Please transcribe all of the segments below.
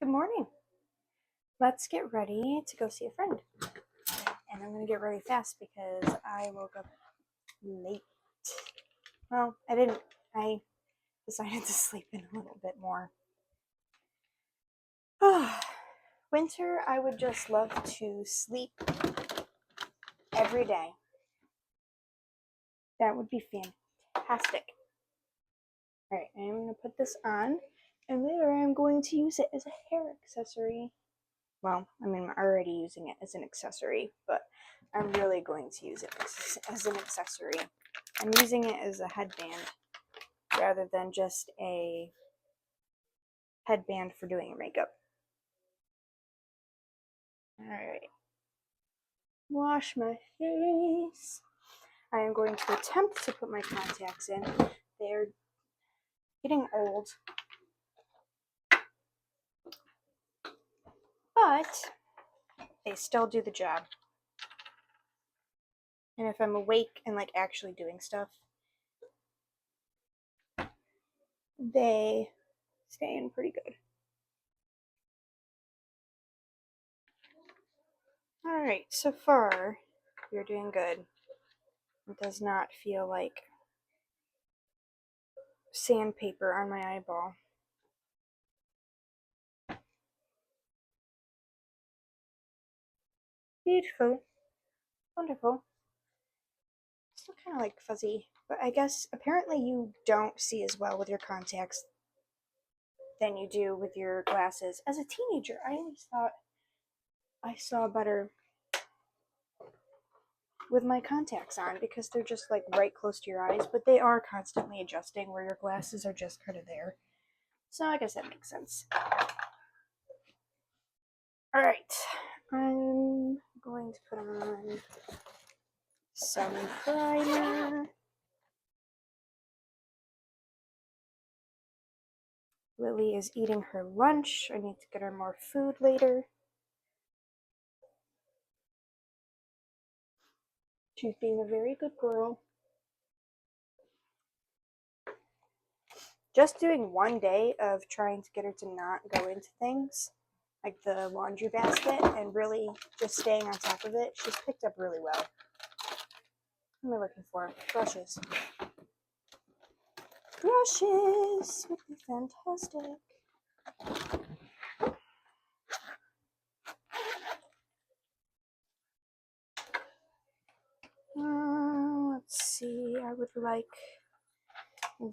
Good morning. Let's get ready to go see a friend. And I'm going to get ready fast because I woke up late. Well, I didn't. I decided to sleep in a little bit more. Winter, I would just love to sleep every day. That would be fantastic. Alright, I'm going to put this on, and later I'm going to use it as a hair accessory. Well, I'm already using it as an accessory, but I'm really going to use it as an accessory. I'm using it as a headband rather than just a headband for doing your makeup. Alright. Wash my face. I am going to attempt to put my contacts in. They're getting old. But they still do the job. And if I'm awake and actually doing stuff, they stay in pretty good. Alright, so far you're doing good. It does not feel like sandpaper on my eyeball. Beautiful. Wonderful. Still kind of fuzzy, but I guess apparently you don't see as well with your contacts than you do with your glasses. As a teenager, I always thought I saw better with my contacts on because they're just right close to your eyes, but they are constantly adjusting where your glasses are just kind of there. So I guess that makes sense. Alright, I'm going to put on some primer. Lily is eating her lunch. I need to get her more food later. She's being a very good girl. Just doing one day of trying to get her to not go into things, like the laundry basket, and really just staying on top of it, she's picked up really well. What am I looking for? Brushes. Brushes would be fantastic. Let's see, I would like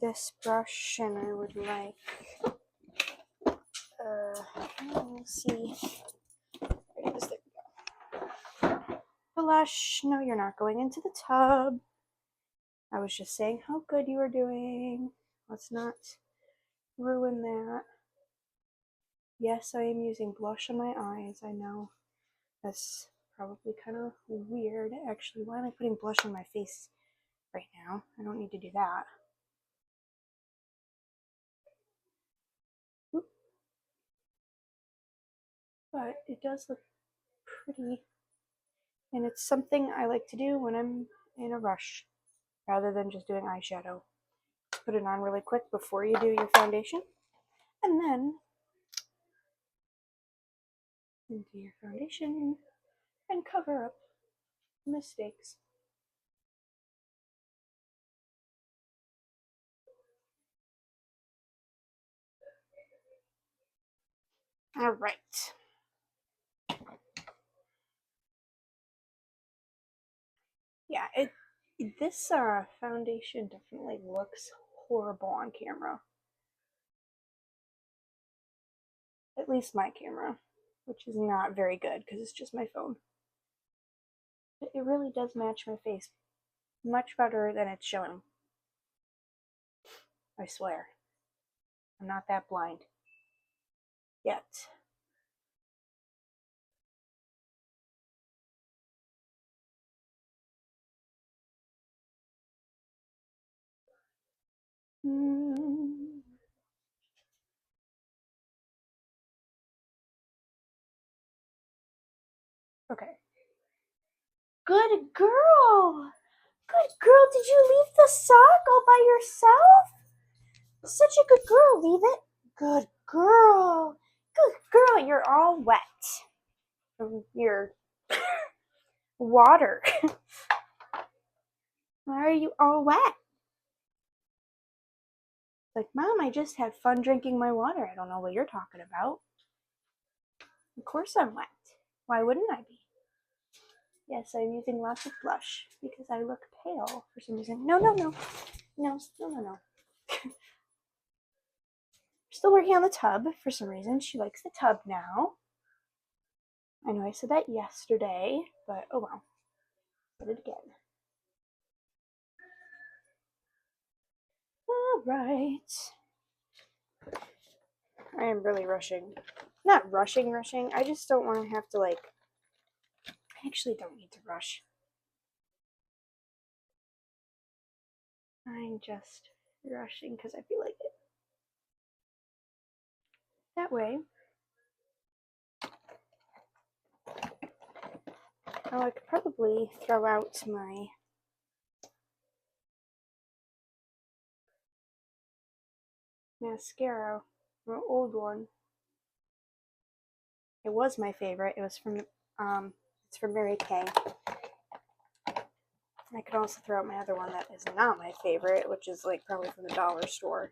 this brush, and I would like, let's see, there we go. Blush, no, you're not going into the tub. I was just saying how good you are doing. Let's not ruin that. Yes, I am using blush on my eyes, I know. That's probably kind of weird. Actually, why am I putting blush on my face right now? I don't need to do that. Oop. But it does look pretty. And it's something I like to do when I'm in a rush, rather than just doing eyeshadow. Put it on really quick before you do your foundation, and then do your foundation and cover up mistakes. All right. Yeah, this foundation definitely looks horrible on camera. At least my camera, which is not very good because it's just my phone. But it really does match my face much better than it's showing. I swear. I'm not that blind. Yet. Okay. Good girl! Good girl, did you leave the sock all by yourself? Such a good girl, leave it. Good girl. Good girl, you're all wet from your water. Why are you all wet? Like, Mom, I just had fun drinking my water. I don't know what you're talking about. Of course I'm wet. Why wouldn't I be? Yes, I'm using lots of blush because I look pale for some reason. No. Still working on the tub for some reason. She likes the tub now. I know I said that yesterday, but oh well. Did it again. All right. I am really rushing. Not rushing. I just don't want to have to, like, I actually don't need to rush. I'm just rushing because I feel like it. That way, I could probably throw out my mascara, my old one. It was my favorite. It was from it's from Mary Kay. I could also throw out my other one that is not my favorite, which is like probably from the dollar store.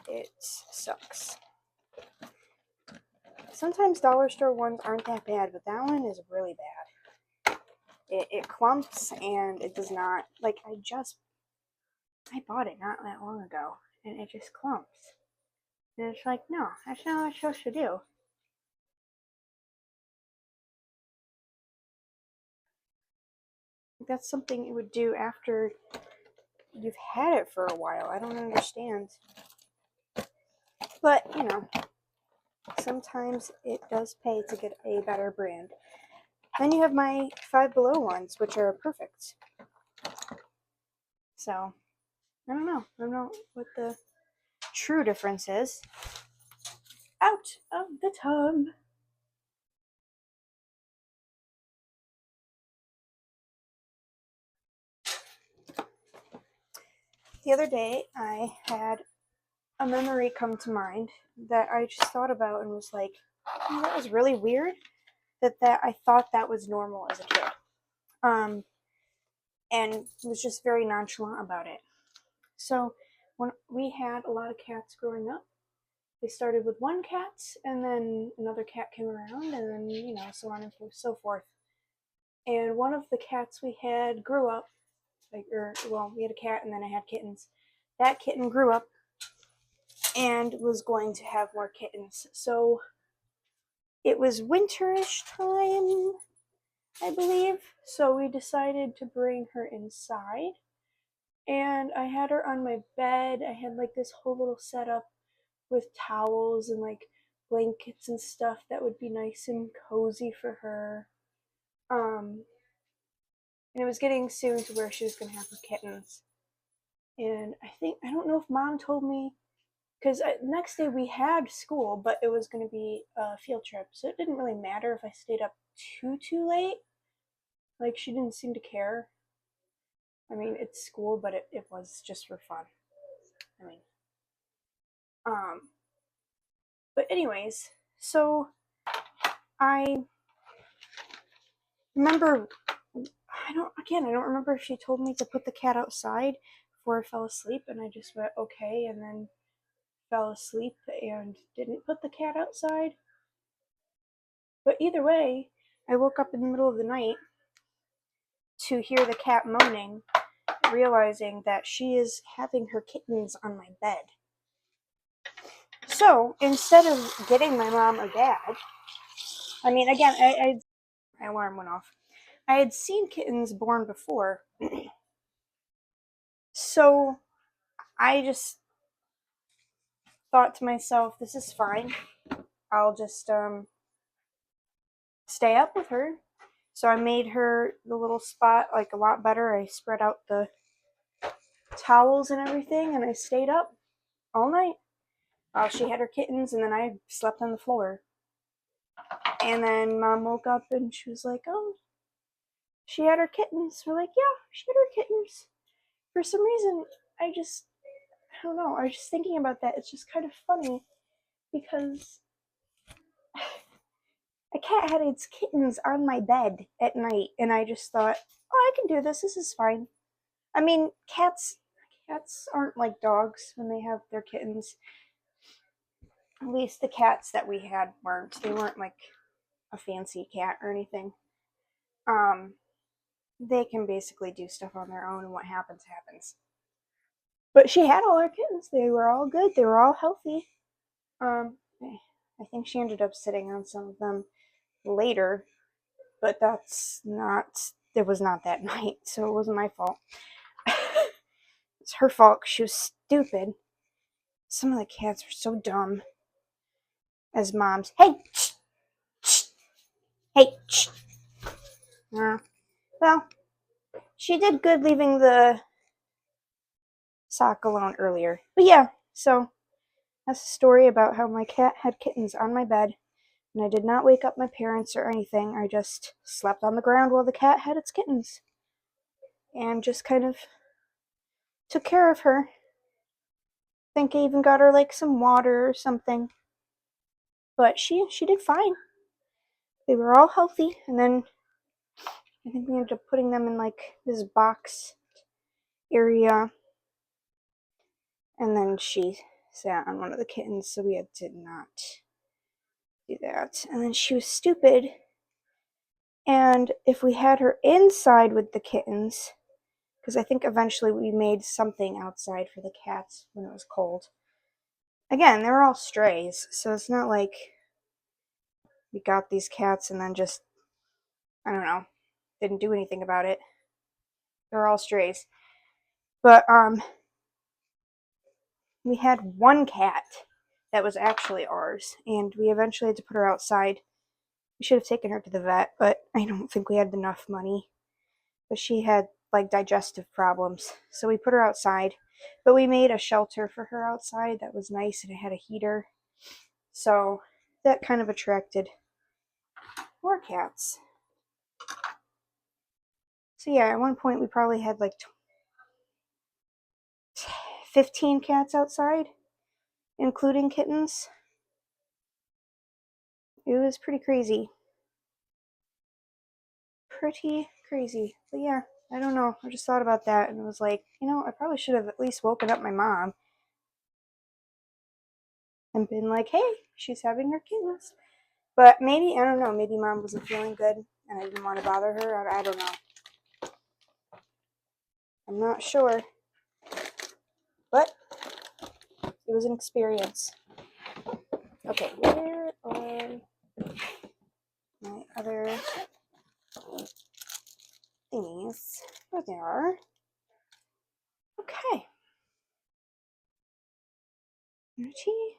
It sucks. Sometimes dollar store ones aren't that bad, but that one is really bad. It clumps and it does not, like, I bought it not that long ago and it just clumps. And it's like, no, that's not what it's supposed to do. That's something it would do after you've had it for a while. I don't understand. But, you know, sometimes it does pay to get a better brand. Then you have my Five Below ones, which are perfect. So, I don't know what the true difference is. Out of the tub. The other day, I had a memory come to mind that I just thought about and was like, oh, that was really weird that I thought that was normal as a kid. And was just very nonchalant about it. So when we had a lot of cats growing up, they started with one cat and then another cat came around and then, you know, so on and so forth. And one of the cats we had grew up, we had a cat and then I had kittens. That kitten grew up and was going to have more kittens. So it was winterish time, I believe. So we decided to bring her inside. And I had her on my bed. I had like this whole little setup with towels and like blankets and stuff that would be nice and cozy for her. And it was getting soon to where she was going to have her kittens. And I don't know if Mom told me, because next day we had school, but it was going to be a field trip. So it didn't really matter if I stayed up too late. Like, she didn't seem to care. I mean, it's school, but it was just for fun. I mean, but anyways, so I remember, I don't remember if she told me to put the cat outside before I fell asleep, and I just went, okay, and then fell asleep and didn't put the cat outside. But either way, I woke up in the middle of the night to hear the cat moaning, realizing that she is having her kittens on my bed. So instead of getting my mom or dad, I mean, again, my alarm went off. I had seen kittens born before, so I just thought to myself, this is fine. I'll just stay up with her. So I made her the little spot like a lot better. I spread out the towels and everything, and I stayed up all night while she had her kittens, and then I slept on the floor. And then Mom woke up and she was like, oh, she had her kittens. We're like, yeah, she had her kittens. For some reason, I don't know, I was just thinking about that. It's just kind of funny because a cat had its kittens on my bed at night, and I just thought, oh, I can do this. This is fine. I mean, cats aren't like dogs when they have their kittens. At least the cats that we had weren't. They weren't like a fancy cat or anything. Um, they can basically do stuff on their own, and what happens happens. But she had all her kittens. They were all good. They were all healthy. I think she ended up sitting on some of them later, but it was not that night, so it wasn't my fault. It's her fault. She was stupid. Some of the cats are so dumb as moms. Hey, shh, shh, hey, shh. Well, she did good leaving the sock alone earlier. But yeah, so that's a story about how my cat had kittens on my bed, and I did not wake up my parents or anything. I just slept on the ground while the cat had its kittens, and just kind of took care of her. I think I even got her like some water or something. But she did fine. They were all healthy, and then I think we ended up putting them in like this box area, and then she sat on one of the kittens, so we had to not do that. And then she was stupid, and if we had her inside with the kittens, because I think eventually we made something outside for the cats when it was cold. Again, they were all strays, so it's not like we got these cats and then just, I don't know, didn't do anything about it. They're all strays. But we had one cat that was actually ours, and we eventually had to put her outside. We should have taken her to the vet, but I don't think we had enough money. But she had like digestive problems, so we put her outside. But we made a shelter for her outside that was nice, and it had a heater, so that kind of attracted more cats. So yeah, at one point we probably had like 15 cats outside, including kittens. It was pretty crazy. Pretty crazy. But yeah, I don't know. I just thought about that and was like, I probably should have at least woken up my mom and been like, hey, she's having her kittens. But maybe, I don't know, maybe mom wasn't feeling good and I didn't want to bother her. I don't know. I'm not sure. But it was an experience. Okay, where are my other thingies? There they are. Okay. Pretty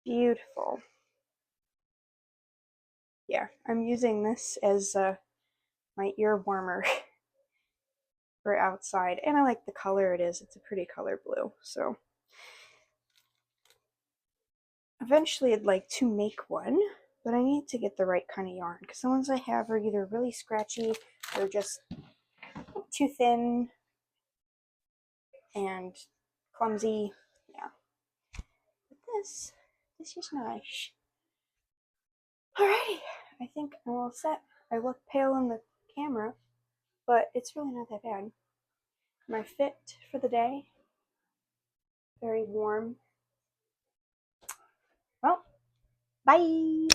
beautiful. Yeah, I'm using this as my ear warmer for outside, and I like the color it is. It's a pretty color blue. So eventually I'd like to make one, but I need to get the right kind of yarn because the ones I have are either really scratchy or just too thin and clumsy. Yeah. But this is nice. Alrighty, I think I'm all set. I look pale in the camera, but it's really not that bad. My fit for the day, very warm. Well, bye!